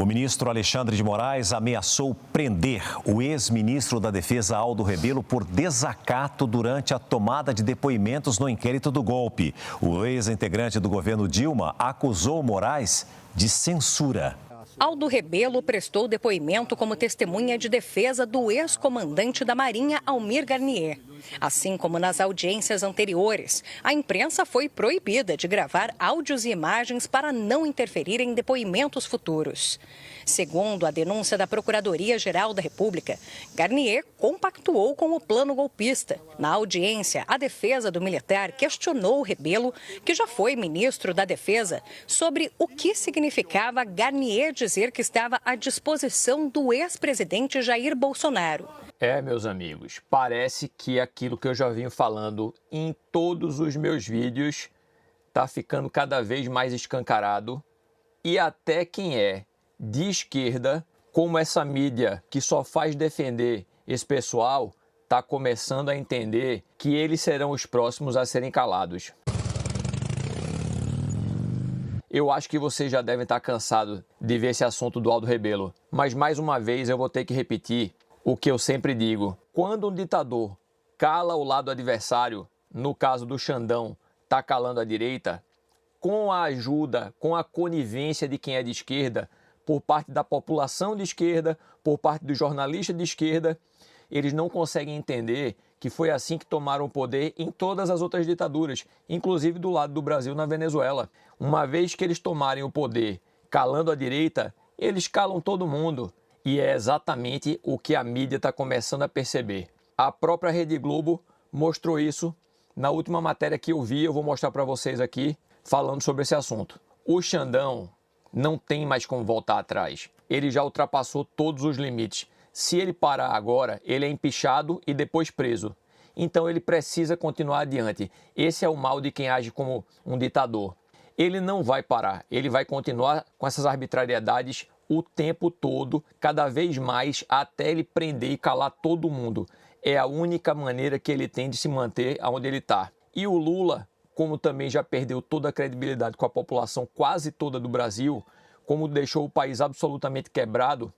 O ministro Alexandre de Moraes ameaçou prender o ex-ministro da Defesa, Aldo Rebelo, por desacato durante a tomada de depoimentos no inquérito do golpe. O ex-integrante do governo Dilma acusou Moraes de censura. Aldo Rebelo prestou depoimento como testemunha de defesa do ex-comandante da Marinha, Almir Garnier. Assim como nas audiências anteriores, a imprensa foi proibida de gravar áudios e imagens para não interferir em depoimentos futuros. Segundo a denúncia da Procuradoria-Geral da República, Garnier compactuou com o plano golpista. Na audiência, a defesa do militar questionou Rebelo, que já foi ministro da Defesa, sobre o que significava Garnier dizer que estava à disposição do ex-presidente Jair Bolsonaro. Meus amigos, parece que aquilo que eu já venho falando em todos os meus vídeos está ficando cada vez mais escancarado e até quem é de esquerda, como essa mídia que só faz defender esse pessoal, está começando a entender que eles serão os próximos a serem calados. Eu acho que vocês já devem estar cansados de ver esse assunto do Aldo Rebelo, mas mais uma vez eu vou ter que repetir o que eu sempre digo. Quando um ditador cala o lado adversário, no caso do Xandão, está calando a direita, com a ajuda, com a conivência de quem é de esquerda, por parte da população de esquerda, por parte dos jornalistas de esquerda, eles não conseguem entender que foi assim que tomaram o poder em todas as outras ditaduras, inclusive do lado do Brasil na Venezuela. Uma vez que eles tomarem o poder calando a direita, eles calam todo mundo. E é exatamente o que a mídia está começando a perceber. A própria Rede Globo mostrou isso na última matéria que eu vi, eu vou mostrar para vocês aqui, falando sobre esse assunto. O Xandão não tem mais como voltar atrás. Ele já ultrapassou todos os limites. Se ele parar agora, ele é empichado e depois preso. Então ele precisa continuar adiante. Esse é o mal de quem age como um ditador. Ele não vai parar, ele vai continuar com essas arbitrariedades o tempo todo, cada vez mais, até ele prender e calar todo mundo. É a única maneira que ele tem de se manter onde ele está. E o Lula, como também já perdeu toda a credibilidade com a população quase toda do Brasil, como deixou o país absolutamente quebrado,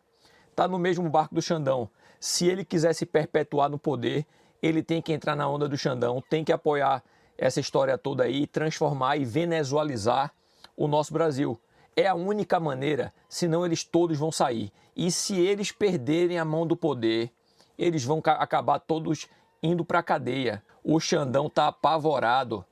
está no mesmo barco do Xandão. Se ele quiser se perpetuar no poder, ele tem que entrar na onda do Xandão, tem que apoiar essa história toda aí, transformar e venezualizar o nosso Brasil. É a única maneira, senão eles todos vão sair. E se eles perderem a mão do poder, eles vão acabar todos indo para a cadeia. O Xandão está apavorado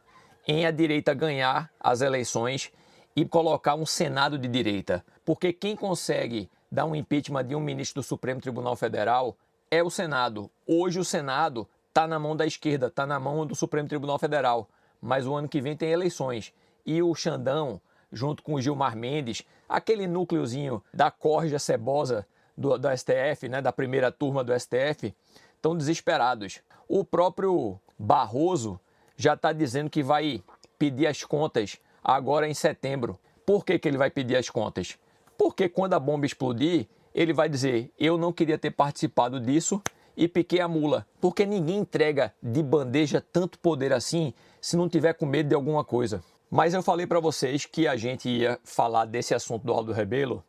em a direita ganhar as eleições e colocar um Senado de direita. Porque quem consegue dar um impeachment de um ministro do Supremo Tribunal Federal é o Senado. Hoje o Senado está na mão da esquerda, está na mão do Supremo Tribunal Federal. Mas o ano que vem tem eleições. E o Xandão, junto com o Gilmar Mendes, aquele núcleozinho da corja cebosa do STF, né, da primeira turma do STF, estão desesperados. O próprio Barroso já está dizendo que vai pedir as contas agora em setembro. Por que ele vai pedir as contas? Porque quando a bomba explodir, ele vai dizer: eu não queria ter participado disso e piquei a mula. Porque ninguém entrega de bandeja tanto poder assim se não tiver com medo de alguma coisa. Mas eu falei para vocês que a gente ia falar desse assunto do Aldo Rebelo,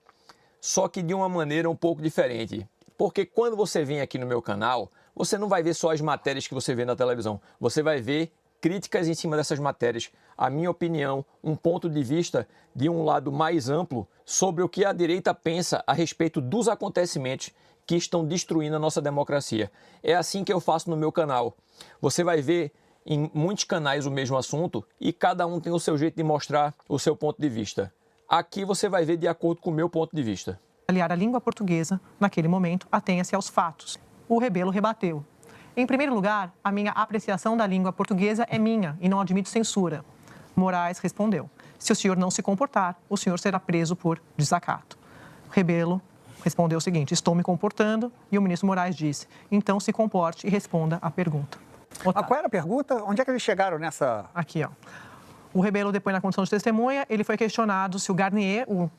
só que de uma maneira um pouco diferente. Porque quando você vem aqui no meu canal, você não vai ver só as matérias que você vê na televisão. Você vai ver críticas em cima dessas matérias, a minha opinião, um ponto de vista de um lado mais amplo sobre o que a direita pensa a respeito dos acontecimentos que estão destruindo a nossa democracia. É assim que eu faço no meu canal. Você vai ver em muitos canais o mesmo assunto e cada um tem o seu jeito de mostrar o seu ponto de vista. Aqui você vai ver de acordo com o meu ponto de vista. Aliar a língua portuguesa, naquele momento, atenha-se aos fatos. O Rebelo rebateu. Em primeiro lugar, a minha apreciação da língua portuguesa é minha e não admito censura. Moraes respondeu: se o senhor não se comportar, o senhor será preso por desacato. Rebelo respondeu o seguinte: estou me comportando, e o ministro Moraes disse: então se comporte e responda à pergunta. Qual era a pergunta? Onde é que eles chegaram nessa... Aqui, ó. O Rebelo depõe na condição de testemunha. Ele foi questionado se o Garnier, o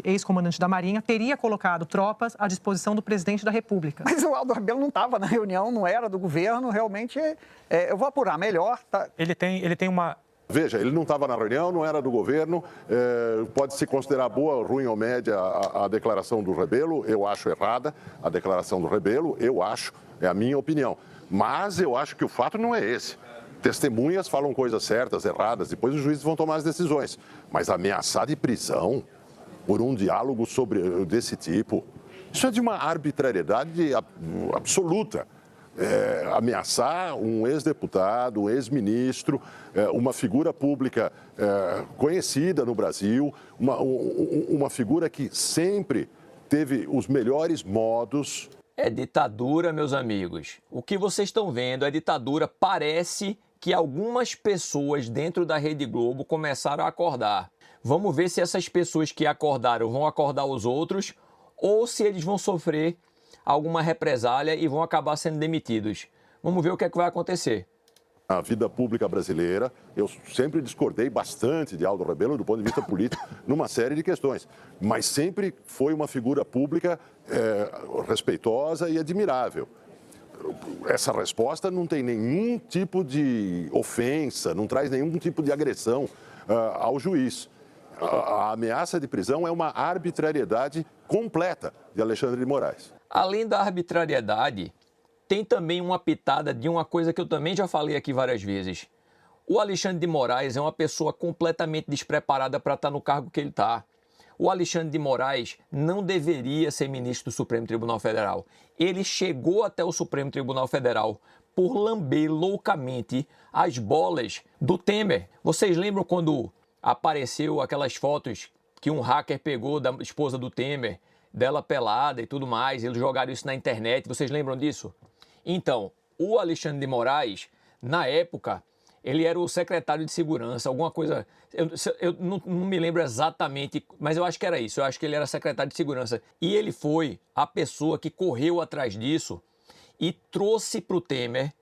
ex-comandante da Marinha, teria colocado tropas à disposição do presidente da República. Mas o Aldo Rebelo não estava na reunião, não era do governo, realmente... eu vou apurar melhor. Tá? Ele tem uma Veja, ele não estava na reunião, não era do governo, pode-se considerar boa, ruim ou média a declaração do Rebelo, eu acho errada a declaração do Rebelo, eu acho, é a minha opinião. Mas eu acho que o fato não é esse. Testemunhas falam coisas certas, erradas, depois os juízes vão tomar as decisões. Mas ameaçar de prisão por um diálogo desse tipo, isso é de uma arbitrariedade absoluta. Ameaçar um ex-deputado, um ex-ministro, uma figura pública conhecida no Brasil, uma figura que sempre teve os melhores modos. É ditadura, meus amigos. O que vocês estão vendo é ditadura. Parece que algumas pessoas dentro da Rede Globo começaram a acordar. Vamos ver se essas pessoas que acordaram vão acordar os outros ou se eles vão sofrer alguma represália e vão acabar sendo demitidos. Vamos ver o que é que vai acontecer. A vida pública brasileira, eu sempre discordei bastante de Aldo Rebelo do ponto de vista político, numa série de questões, mas sempre foi uma figura pública respeitosa e admirável. Essa resposta não tem nenhum tipo de ofensa, não traz nenhum tipo de agressão ao juiz. A ameaça de prisão é uma arbitrariedade completa de Alexandre de Moraes. Além da arbitrariedade, tem também uma pitada de uma coisa que eu também já falei aqui várias vezes. O Alexandre de Moraes é uma pessoa completamente despreparada para estar no cargo que ele está. O Alexandre de Moraes não deveria ser ministro do Supremo Tribunal Federal. Ele chegou até o Supremo Tribunal Federal por lamber loucamente as bolas do Temer. Vocês lembram quando apareceu aquelas fotos que um hacker pegou da esposa do Temer, dela pelada e tudo mais, eles jogaram isso na internet, vocês lembram disso? Então, o Alexandre de Moraes, na época, ele era o secretário de segurança, alguma coisa, eu não me lembro exatamente, mas eu acho que era isso, eu acho que ele era secretário de segurança. E ele foi a pessoa que correu atrás disso e trouxe para o Temer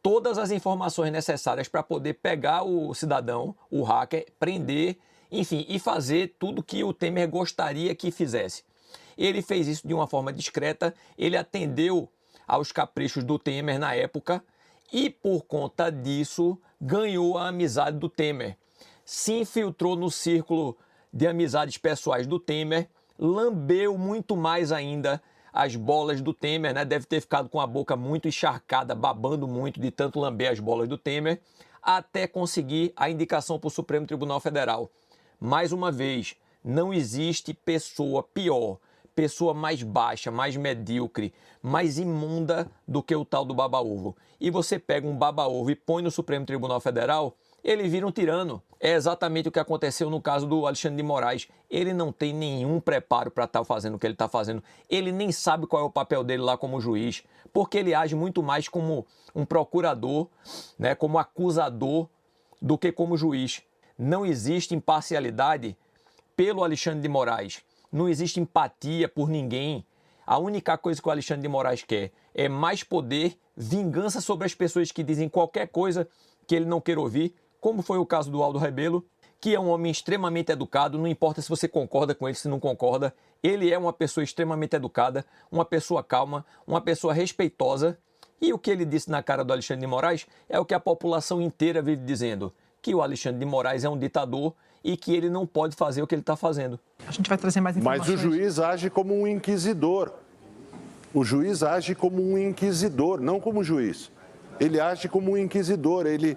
todas as informações necessárias para poder pegar o cidadão, o hacker, prender, enfim, e fazer tudo que o Temer gostaria que fizesse. Ele fez isso de uma forma discreta, ele atendeu aos caprichos do Temer na época e, por conta disso, ganhou a amizade do Temer. Se infiltrou no círculo de amizades pessoais do Temer, lambeu muito mais ainda as bolas do Temer, né? Deve ter ficado com a boca muito encharcada, babando muito de tanto lamber as bolas do Temer, até conseguir a indicação para o Supremo Tribunal Federal. Mais uma vez, não existe pessoa pior, pessoa mais baixa, mais medíocre, mais imunda do que o tal do baba-ovo. E você pega um baba-ovo e põe no Supremo Tribunal Federal, ele vira um tirano. É exatamente o que aconteceu no caso do Alexandre de Moraes. Ele não tem nenhum preparo para estar fazendo o que ele está fazendo. Ele nem sabe qual é o papel dele lá como juiz, porque ele age muito mais como um procurador, né, como acusador, do que como juiz. Não existe imparcialidade pelo Alexandre de Moraes. Não existe empatia por ninguém. A única coisa que o Alexandre de Moraes quer é mais poder, vingança sobre as pessoas que dizem qualquer coisa que ele não queira ouvir, como foi o caso do Aldo Rebelo, que é um homem extremamente educado, não importa se você concorda com ele, se não concorda, ele é uma pessoa extremamente educada, uma pessoa calma, uma pessoa respeitosa, e o que ele disse na cara do Alexandre de Moraes é o que a população inteira vive dizendo, que o Alexandre de Moraes é um ditador e que ele não pode fazer o que ele está fazendo. A gente vai trazer mais informações. Mas o juiz age como um inquisidor. O juiz age como um inquisidor, não como juiz. Ele age como um inquisidor, ele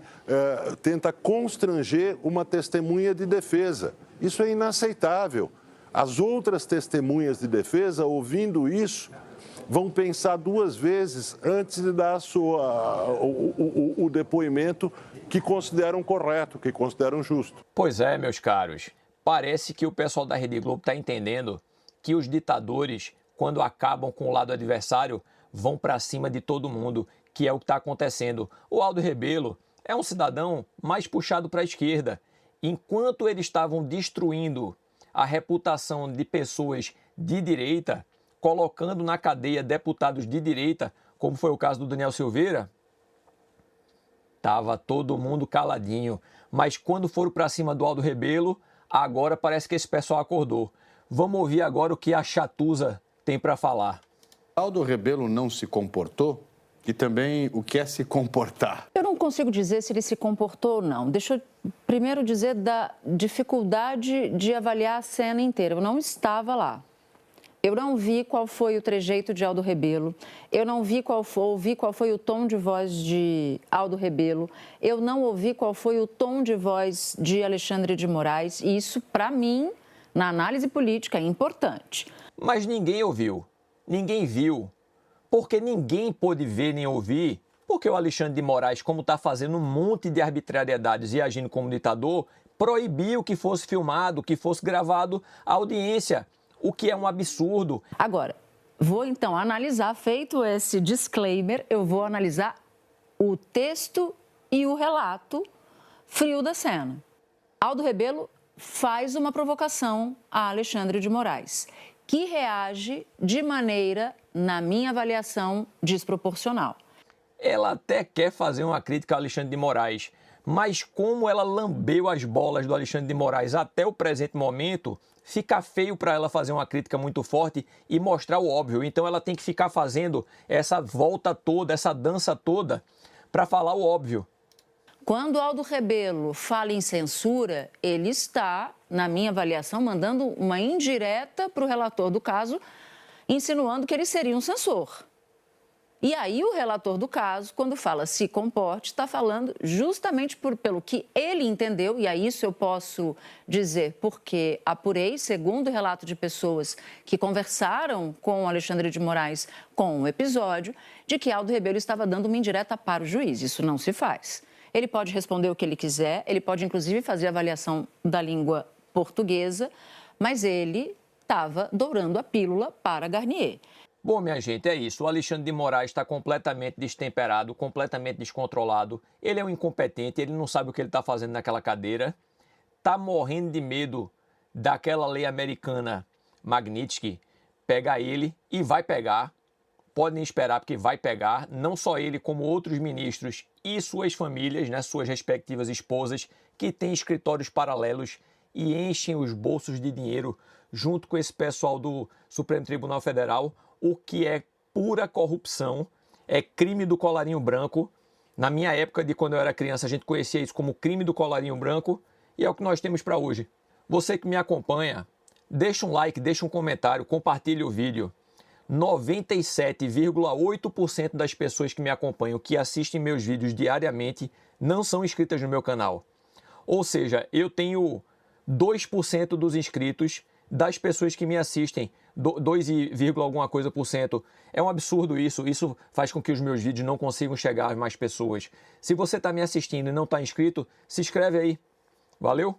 tenta constranger uma testemunha de defesa. Isso é inaceitável. As outras testemunhas de defesa, ouvindo isso, vão pensar duas vezes antes de dar o depoimento que consideram correto, que consideram justo. Pois é, meus caros. Parece que o pessoal da Rede Globo está entendendo que os ditadores, quando acabam com o lado adversário, vão para cima de todo mundo, que é o que está acontecendo. O Aldo Rebelo é um cidadão mais puxado para a esquerda. Enquanto eles estavam destruindo a reputação de pessoas de direita, colocando na cadeia deputados de direita, como foi o caso do Daniel Silveira, estava todo mundo caladinho. Mas quando foram para cima do Aldo Rebelo, agora parece que esse pessoal acordou. Vamos ouvir agora o que a Chatuza tem para falar. Aldo Rebelo não se comportou? E também o que é se comportar? Eu não consigo dizer se ele se comportou ou não. Deixa eu primeiro dizer da dificuldade de avaliar a cena inteira. Eu não estava lá. Eu não vi qual foi o trejeito de Aldo Rebelo, eu não ouvi qual foi o tom de voz de Aldo Rebelo, eu não ouvi qual foi o tom de voz de Alexandre de Moraes, e isso, para mim, na análise política, é importante. Mas ninguém ouviu, ninguém viu, porque ninguém pôde ver nem ouvir, porque o Alexandre de Moraes, como está fazendo um monte de arbitrariedades e agindo como ditador, proibiu que fosse filmado, que fosse gravado a audiência. O que é um absurdo. Agora, vou então analisar, feito esse disclaimer, eu vou analisar o texto e o relato frio da cena. Aldo Rebelo faz uma provocação a Alexandre de Moraes, que reage de maneira, na minha avaliação, desproporcional. Ela até quer fazer uma crítica ao Alexandre de Moraes, mas como ela lambeu as bolas do Alexandre de Moraes até o presente momento, fica feio para ela fazer uma crítica muito forte e mostrar o óbvio. Então ela tem que ficar fazendo essa volta toda, essa dança toda, para falar o óbvio. Quando Aldo Rebelo fala em censura, ele está, na minha avaliação, mandando uma indireta para o relator do caso, insinuando que ele seria um censor. E aí o relator do caso, quando fala se comporte, está falando justamente pelo que ele entendeu, e a isso eu posso dizer porque apurei, segundo o relato de pessoas que conversaram com o Alexandre de Moraes com o episódio, de que Aldo Rebelo estava dando uma indireta para o juiz. Isso não se faz. Ele pode responder o que ele quiser, ele pode inclusive fazer avaliação da língua portuguesa, mas ele estava dourando a pílula para Garnier. Bom, minha gente, é isso. O Alexandre de Moraes está completamente destemperado, completamente descontrolado. Ele é um incompetente, ele não sabe o que ele está fazendo naquela cadeira. Está morrendo de medo daquela lei americana Magnitsky pegar ele e vai pegar. Podem esperar porque vai pegar, não só ele, como outros ministros e suas famílias, né, suas respectivas esposas, que têm escritórios paralelos e enchem os bolsos de dinheiro junto com esse pessoal do Supremo Tribunal Federal, o que é pura corrupção, é crime do colarinho branco. Na minha época, de quando eu era criança, a gente conhecia isso como crime do colarinho branco, e é o que nós temos para hoje. Você que me acompanha, deixa um like, deixa um comentário, compartilhe o vídeo. 97,8% das pessoas que me acompanham, que assistem meus vídeos diariamente, não são inscritas no meu canal. Ou seja, eu tenho 2% dos inscritos das pessoas que me assistem, 2, alguma coisa por cento. É um absurdo isso. Isso faz com que os meus vídeos não consigam chegar a mais pessoas. Se você está me assistindo e não está inscrito, se inscreve aí. Valeu!